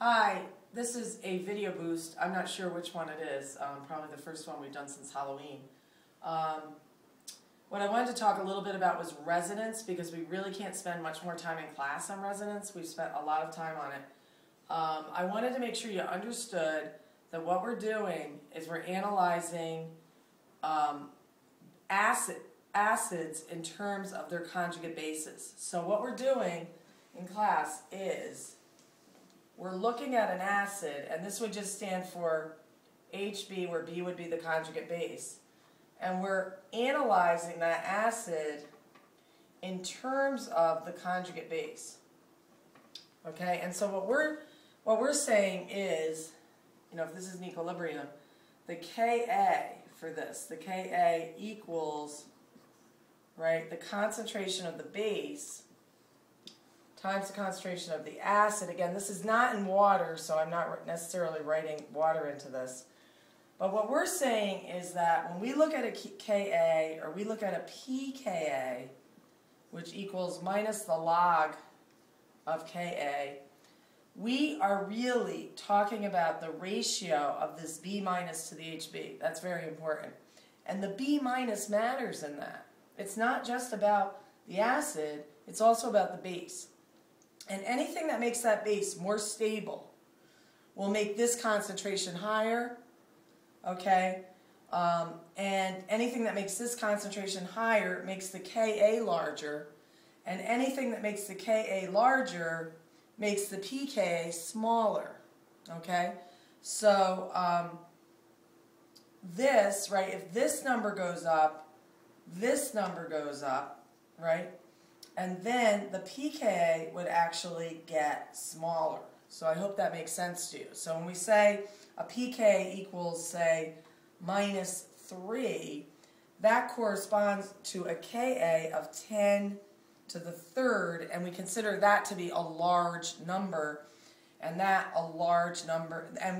Hi, this is a video boost. I'm not sure which one it is. Probably the first one we've done since Halloween. What I wanted to talk a little bit about was resonance, because we really can't spend much more time in class on resonance. We've spent a lot of time on it. I wanted to make sure you understood that what we're doing is we're analyzing acids in terms of their conjugate bases. So what we're doing in class is we're looking at an acid, and this would just stand for HB, where B would be the conjugate base. And we're analyzing that acid in terms of the conjugate base. Okay, and so what we're saying is, if this is an equilibrium, the Ka for this, the Ka equals, right, the concentration of the base times the concentration of the acid. Again, this is not in water, so I'm not necessarily writing water into this. But what we're saying is that when we look at a Ka, or we look at a pKa, which equals minus the log of Ka, we are really talking about the ratio of this B minus to the HB. That's very important. And the B minus matters in that. It's not just about the acid, it's also about the base. And anything that makes that base more stable will make this concentration higher, okay? And anything that makes this concentration higher makes the Ka larger, and anything that makes the Ka larger makes the pKa smaller, okay? So this, right, if this number goes up, this number goes up, right? And then the pKa would actually get smaller. So I hope that makes sense to you. So when we say a pK equals, say, minus 3, that corresponds to a Ka of 10 to the third, and we consider that to be a large number, and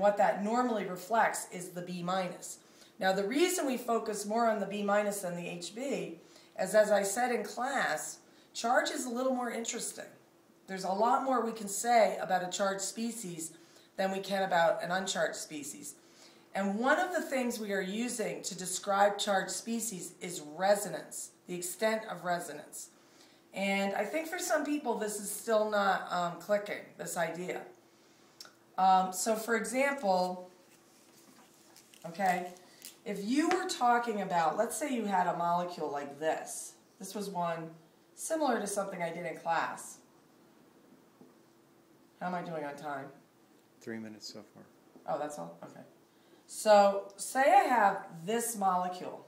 what that normally reflects is the B minus. Now the reason we focus more on the B minus than the HB is, as I said in class, charge is a little more interesting. There's a lot more we can say about a charged species than we can about an uncharged species. And one of the things we are using to describe charged species is resonance, the extent of resonance. And I think for some people this is still not clicking, this idea. So for example, okay, if you were talking about, let's say you had a molecule like this. This was one similar to something I did in class. How am I doing on time? 3 minutes so far. Oh, that's all? Okay. So say I have this molecule.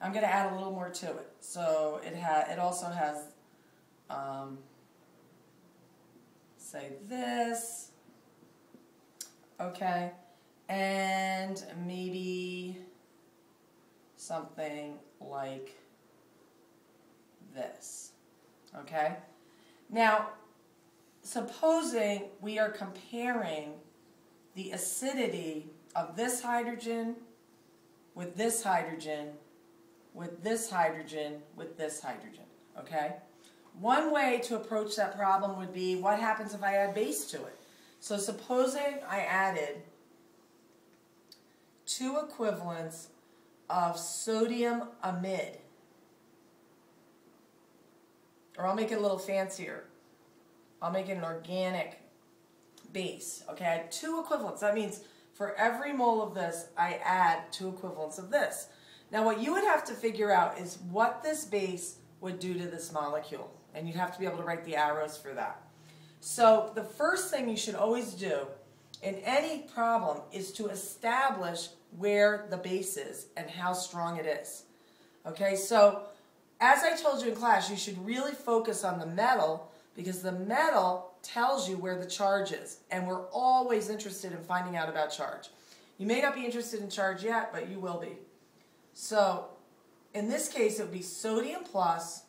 I'm going to add a little more to it. So it also has, say this, okay, and maybe something like this, okay? Now, supposing we are comparing the acidity of this hydrogen with this hydrogen with this hydrogen with this hydrogen, okay? One way to approach that problem would be, what happens if I add base to it? So supposing I added 2 equivalents of sodium amide, or I'll make it a little fancier. I'll make it an organic base, okay? I had 2 equivalents. That means for every mole of this, I add 2 equivalents of this. Now what you would have to figure out is what this base would do to this molecule, and you'd have to be able to write the arrows for that. So the first thing you should always do in any problem is to establish where the base is and how strong it is. Okay, so as I told you in class, you should really focus on the metal, because the metal tells you where the charge is, and we're always interested in finding out about charge. You may not be interested in charge yet, but you will be. So in this case, it would be sodium plus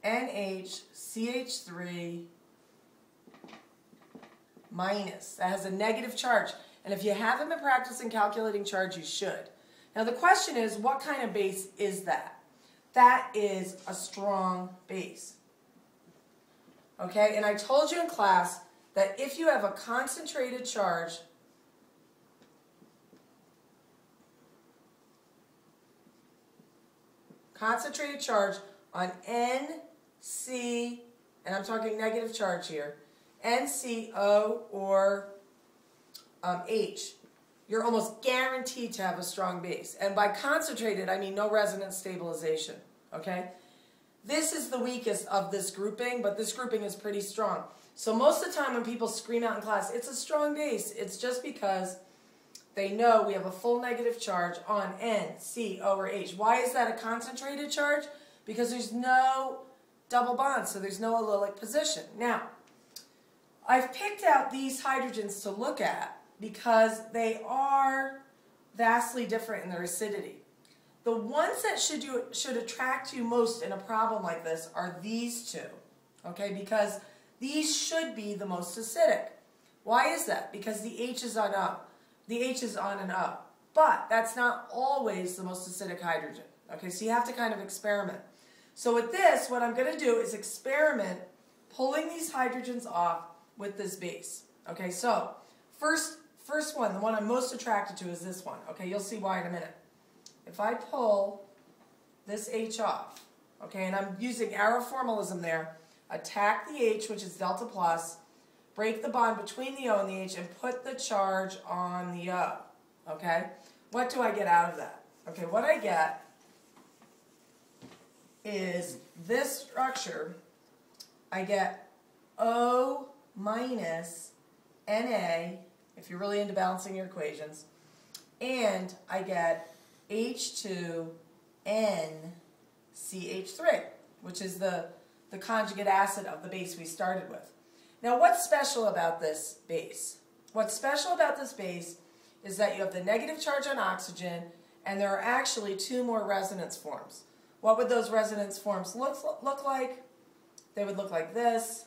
NHCH3 minus. That has a negative charge. And if you haven't been practicing calculating charge, you should. Now the question is, what kind of base is that? That is a strong base. Okay, and I told you in class that if you have a concentrated charge on NC, and I'm talking negative charge here, NCO or H, you're almost guaranteed to have a strong base. And by concentrated, I mean no resonance stabilization, okay? This is the weakest of this grouping, but this grouping is pretty strong. So most of the time when people scream out in class, it's a strong base, it's just because they know we have a full negative charge on N, C, O, or H. Why is that a concentrated charge? Because there's no double bond, so there's no allylic position. Now, I've picked out these hydrogens to look at because they are vastly different in their acidity. The ones that should attract you most in a problem like this are these two, okay? Because these should be the most acidic. Why is that? Because the H is on up. The H is on and up. But that's not always the most acidic hydrogen. Okay, so you have to kind of experiment. So with this, what I'm going to do is experiment pulling these hydrogens off with this base. Okay, so first one, the one I'm most attracted to is this one. Okay, you'll see why in a minute. If I pull this H off, okay, and I'm using arrow formalism there, attack the H, which is delta plus, break the bond between the O and the H, and put the charge on the O, okay? What do I get out of that? Okay, what I get is this structure. I get O minus Na, if you're really into balancing your equations, and I get H2NCH3, which is the conjugate acid of the base we started with. Now, what's special about this base? What's special about this base is that you have the negative charge on oxygen, and there are actually two more resonance forms. What would those resonance forms look like? They would look like this.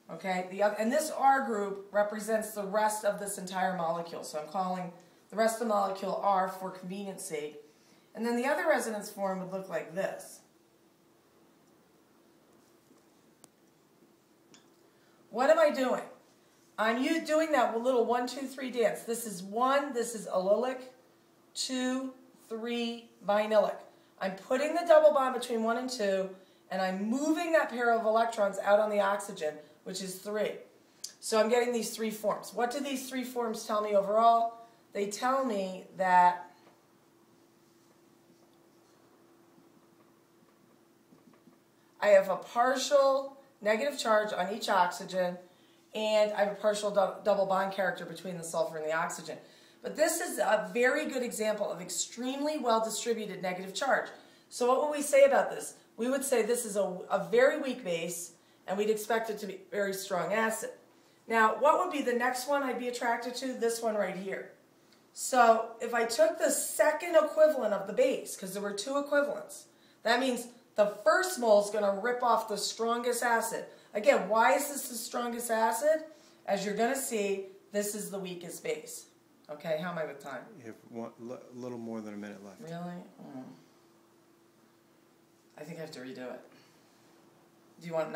Okay, and this R group represents the rest of this entire molecule, so I'm calling the rest of the molecule R for convenience sake. And then the other resonance form would look like this. What am I doing? I'm doing that little 1, 2, 3 dance. This is 1, this is allylic, 2, 3, vinylic. I'm putting the double bond between 1 and 2, and I'm moving that pair of electrons out on the oxygen, which is 3. So I'm getting these 3 forms. What do these 3 forms tell me overall? They tell me that I have a partial negative charge on each oxygen, and I have a partial double bond character between the sulfur and the oxygen. But this is a very good example of extremely well-distributed negative charge. So what would we say about this? We would say this is a very weak base, and we'd expect it to be a very strong acid. Now, what would be the next one I'd be attracted to? This one right here. So if I took the second equivalent of the base, because there were 2 equivalents, that means the first mole is going to rip off the strongest acid. Again, why is this the strongest acid? As you're going to see, this is the weakest base. Okay, how am I with time? You have a little more than a minute left. Really? I think I have to redo it. Do you want now?